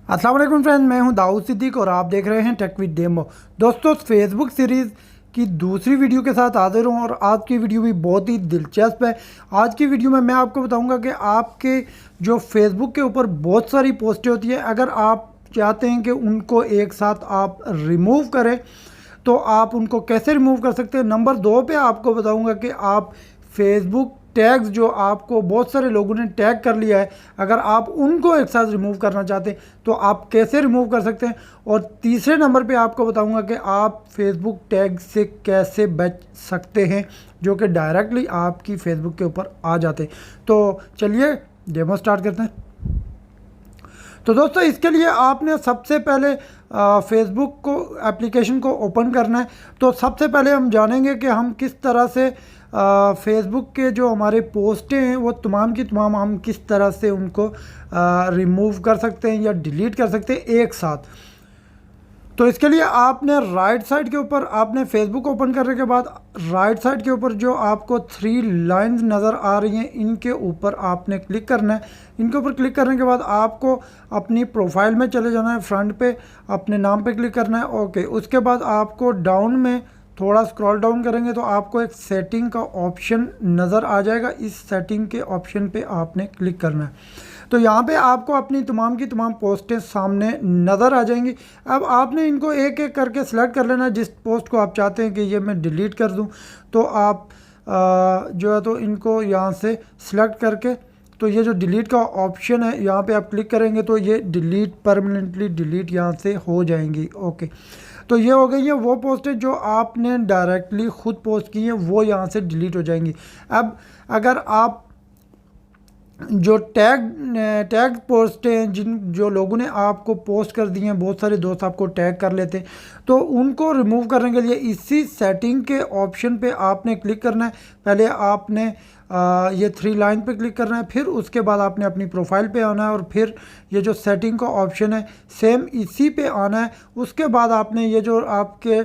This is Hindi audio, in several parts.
अस्सलाम वालेकुम फ्रेंड, मैं हूं दाऊद सिद्दीक और आप देख रहे हैं टेक विद डेमो। दोस्तों, फेसबुक सीरीज़ की दूसरी वीडियो के साथ हाजिर हूं और आज की वीडियो भी बहुत ही दिलचस्प है। आज की वीडियो में मैं आपको बताऊंगा कि आपके जो फेसबुक के ऊपर बहुत सारी पोस्टें होती है, अगर आप चाहते हैं कि उनको एक साथ आप रिमूव करें तो आप उनको कैसे रिमूव कर सकते हैं। नंबर 2 पे आपको बताऊंगा कि आप फेसबुक टैग्स जो आपको बहुत सारे लोगों ने टैग कर लिया है, अगर आप उनको एक साथ रिमूव करना चाहते हैं तो आप कैसे रिमूव कर सकते हैं। और तीसरे नंबर पे आपको बताऊंगा कि आप फेसबुक टैग से कैसे बच सकते हैं जो कि डायरेक्टली आपकी फेसबुक के ऊपर आ जाते हैं। तो चलिए डेमो स्टार्ट करते हैं। तो दोस्तों, इसके लिए आपने सबसे पहले फेसबुक को एप्लीकेशन को ओपन करना है। तो सबसे पहले हम जानेंगे कि हम किस तरह से फेसबुक के जो हमारे पोस्टें हैं वो तमाम की तमाम हम किस तरह से उनको रिमूव कर सकते हैं या डिलीट कर सकते हैं एक साथ। तो इसके लिए आपने राइट साइड के ऊपर आपने फेसबुक ओपन करने के बाद राइट साइड के ऊपर जो आपको 3 लाइंस नज़र आ रही हैं, इनके ऊपर आपने क्लिक करना है। इनके ऊपर क्लिक करने के बाद आपको अपनी प्रोफाइल में चले जाना है, फ्रंट पे अपने नाम पे क्लिक करना है। ओके, उसके बाद आपको डाउन में थोड़ा स्क्रॉल डाउन करेंगे तो आपको एक सेटिंग का ऑप्शन नज़र आ जाएगा। इस सेटिंग के ऑप्शन पे आपने क्लिक करना है। तो यहाँ पे आपको अपनी तमाम की तमाम पोस्टें सामने नज़र आ जाएंगी। अब आपने इनको एक एक करके सिलेक्ट कर लेना है। जिस पोस्ट को आप चाहते हैं कि ये मैं डिलीट कर दूँ तो आप जो है तो इनको यहाँ से सिलेक्ट करके, तो ये जो डिलीट का ऑप्शन है यहाँ पे आप क्लिक करेंगे तो ये डिलीट परमानेंटली डिलीट यहाँ से हो जाएंगी। ओके, तो ये हो गई है वो पोस्टें जो आपने डायरेक्टली ख़ुद पोस्ट की हैं, वो यहाँ से डिलीट हो जाएंगी। अब अगर आप जो टैग पोस्टें हैं, जो लोगों ने आपको पोस्ट कर दी हैं, बहुत सारे दोस्त आपको टैग कर लेते हैं, तो उनको रिमूव करने के लिए इसी सेटिंग के ऑप्शन पे आपने क्लिक करना है। पहले आपने ये 3 लाइन पे क्लिक करना है, फिर उसके बाद आपने अपनी प्रोफाइल पे आना है और फिर ये जो सेटिंग का ऑप्शन है सेम इसी पे आना है। उसके बाद आपने ये जो आपके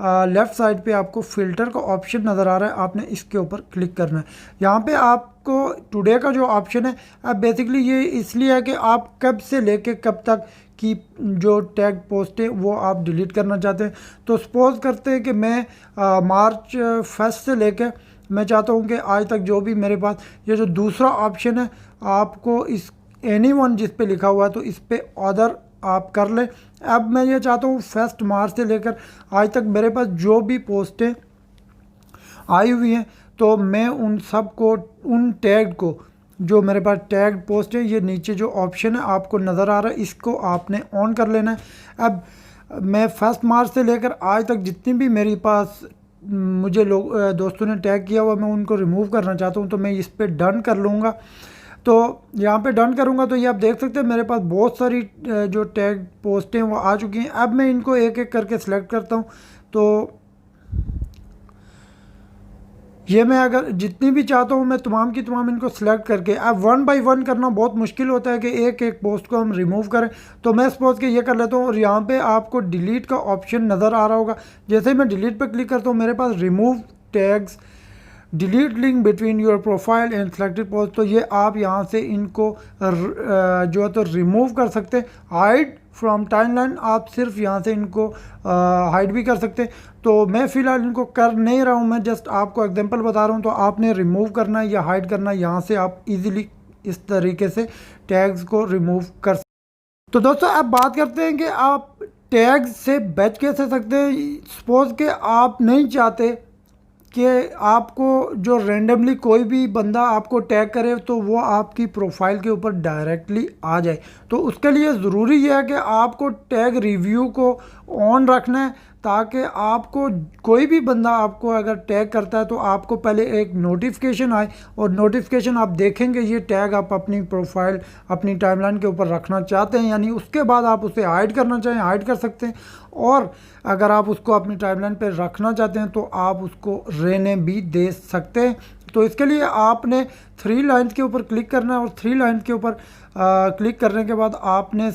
लेफ़्ट साइड पे आपको फ़िल्टर का ऑप्शन नज़र आ रहा है, आपने इसके ऊपर क्लिक करना है। यहाँ पे आपको टुडे का जो ऑप्शन है, अब बेसिकली ये इसलिए है कि आप कब से लेके कब तक की जो टैग पोस्ट है वो आप डिलीट करना चाहते हैं। तो सपोज़ करते हैं कि मैं मार्च 1 से लेके मैं चाहता हूँ कि आज तक जो भी मेरे पास ये जो दूसरा ऑप्शन है, आपको इस एनीवन जिस पे लिखा हुआ है तो इस पे अदर आप कर लें। अब मैं ये चाहता हूँ 1 मार्च से लेकर आज तक मेरे पास जो भी पोस्टें आई हुई हैं तो मैं उन सब को, उन टैग को, जो मेरे पास टैग पोस्ट है, ये नीचे जो ऑप्शन है आपको नज़र आ रहा है, इसको आपने ऑन कर लेना है। अब मैं 1 मार्च से लेकर आज तक जितनी भी मेरे पास मुझे लोग दोस्तों ने टैग किया हुआ, मैं उनको रिमूव करना चाहता हूँ तो मैं इस पर डन कर लूँगा। तो यहाँ पे डन करूँगा तो ये आप देख सकते हैं मेरे पास बहुत सारी जो टैग पोस्टें वो आ चुकी हैं। अब मैं इनको एक एक करके सिलेक्ट करता हूँ। तो ये मैं अगर जितनी भी चाहता हूँ मैं तमाम की तमाम इनको सिलेक्ट करके, अब 1 बाय 1 करना बहुत मुश्किल होता है कि एक एक पोस्ट को हम रिमूव करें। तो मैं सपोज के ये कर लेता हूँ और यहाँ पे आपको डिलीट का ऑप्शन नज़र आ रहा होगा। जैसे ही मैं डिलीट पे क्लिक करता हूँ मेरे पास remove tags, delete link between your profile and selected post, तो ये आप यहाँ से इनको जो है तो रिमूव कर सकते हैं। हाइड फ्रॉम टाइमलाइन, आप सिर्फ यहाँ से इनको हाइड भी कर सकते हैं। तो मैं फ़िलहाल इनको कर नहीं रहा हूँ, मैं जस्ट आपको एग्जांपल बता रहा हूँ। तो आपने रिमूव करना है या हाइड करना है, यहाँ से आप इजीली इस तरीके से टैग्स को रिमूव कर सकते हैं। तो दोस्तों, अब बात करते हैं कि आप टैग से बच कैसे सकते हैं। सपोज़ कि आप नहीं चाहते कि आपको जो रैंडमली कोई भी बंदा आपको टैग करे तो वो आपकी प्रोफाइल के ऊपर डायरेक्टली आ जाए। तो उसके लिए ज़रूरी यह है कि आपको टैग रिव्यू को ऑन रखना है, ताकि आपको कोई भी बंदा आपको अगर टैग करता है तो आपको पहले एक नोटिफिकेशन आए, और नोटिफिकेशन आप देखेंगे ये टैग आप अपनी प्रोफाइल अपनी टाइमलाइन के ऊपर रखना चाहते हैं, यानी उसके बाद आप उसे हाइड करना चाहें हाइड कर सकते हैं, और अगर आप उसको अपनी टाइमलाइन पर रखना चाहते हैं तो आप उसको रहने भी दे सकते हैं। तो इसके लिए आपने 3 लाइन्स के ऊपर क्लिक करना है और 3 लाइन्स के ऊपर क्लिक करने के बाद आपने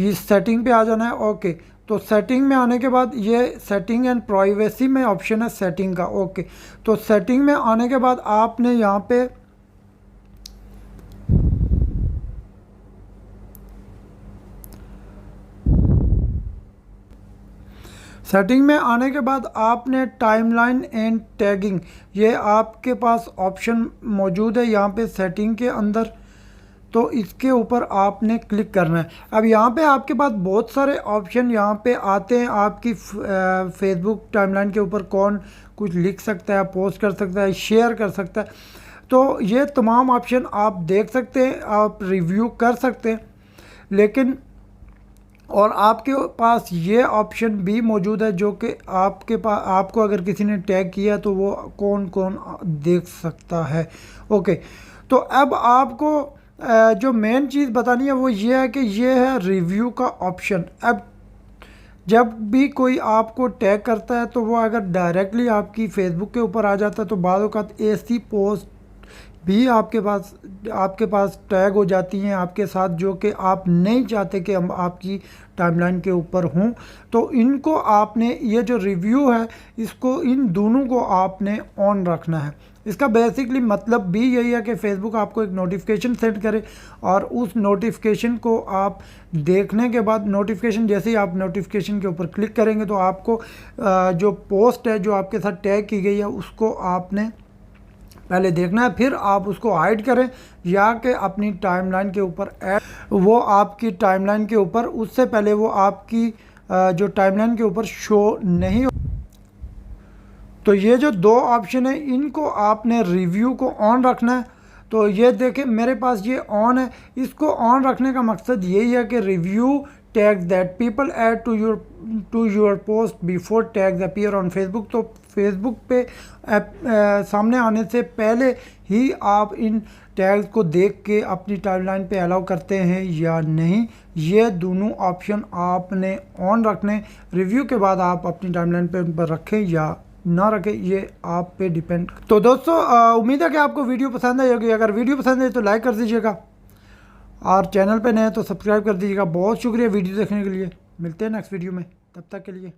इस सेटिंग पे आ जाना है। ओके, तो सेटिंग में आने के बाद ये सेटिंग एंड प्राइवेसी में ऑप्शन है सेटिंग का। ओके, तो सेटिंग में आने के बाद आपने यहाँ पे सेटिंग में आने के बाद आपने टाइमलाइन एंड टैगिंग, ये आपके पास ऑप्शन मौजूद है यहाँ पे सेटिंग के अंदर, तो इसके ऊपर आपने क्लिक करना है। अब यहाँ पे आपके पास बहुत सारे ऑप्शन यहाँ पे आते हैं। आपकी फेसबुक टाइमलाइन के ऊपर कौन कुछ लिख सकता है, पोस्ट कर सकता है, शेयर कर सकता है, तो ये तमाम ऑप्शन आप देख सकते हैं, आप रिव्यू कर सकते हैं। लेकिन और आपके पास ये ऑप्शन भी मौजूद है जो कि आपके पास, आपको अगर किसी ने टैग किया तो वो कौन कौन देख सकता है। ओके, तो अब आपको जो मेन चीज़ बतानी है वो ये है कि ये है रिव्यू का ऑप्शन। अब जब भी कोई आपको टैग करता है तो वो अगर डायरेक्टली आपकी फेसबुक के ऊपर आ जाता है तो बाद वक़्त ऐसी पोस्ट भी आपके पास टैग हो जाती हैं आपके साथ, जो कि आप नहीं चाहते कि हम आपकी टाइमलाइन के ऊपर हों। तो इनको आपने, ये जो रिव्यू है इसको, इन दोनों को आपने ऑन रखना है। इसका बेसिकली मतलब भी यही है कि फेसबुक आपको एक नोटिफिकेशन सेंड करे और उस नोटिफिकेशन को आप देखने के बाद, नोटिफिकेशन जैसे ही आप नोटिफिकेशन के ऊपर क्लिक करेंगे तो आपको जो पोस्ट है जो आपके साथ टैग की गई है उसको आपने पहले देखना है, फिर आप उसको हाइड करें या कि अपनी टाइमलाइन के ऊपर ऐड, वो आपकी टाइमलाइन के ऊपर, उससे पहले वो आपकी जो टाइमलाइन के ऊपर शो नहीं हो। तो ये जो दो ऑप्शन है इनको आपने रिव्यू को ऑन रखना है। तो ये देखें मेरे पास ये ऑन है। इसको ऑन रखने का मकसद यही है कि review tags that people add to your post before tags appear on Facebook. तो फेसबुक पे सामने आने से पहले ही आप इन टैग्स को देख के अपनी टाइमलाइन पे अलाउ करते हैं या नहीं, ये दोनों ऑप्शन आपने ऑन रखने। रिव्यू के बाद आप अपनी टाइमलाइन पे उन पर रखें या ना रखें, ये आप पे डिपेंड। तो दोस्तों उम्मीद है कि आपको वीडियो पसंद आई होगी। अगर वीडियो पसंद है तो लाइक कर दीजिएगा और चैनल पे नए हैं तो सब्सक्राइब कर दीजिएगा। बहुत शुक्रिया वीडियो देखने के लिए। मिलते हैं नेक्स्ट वीडियो में, तब तक के लिए।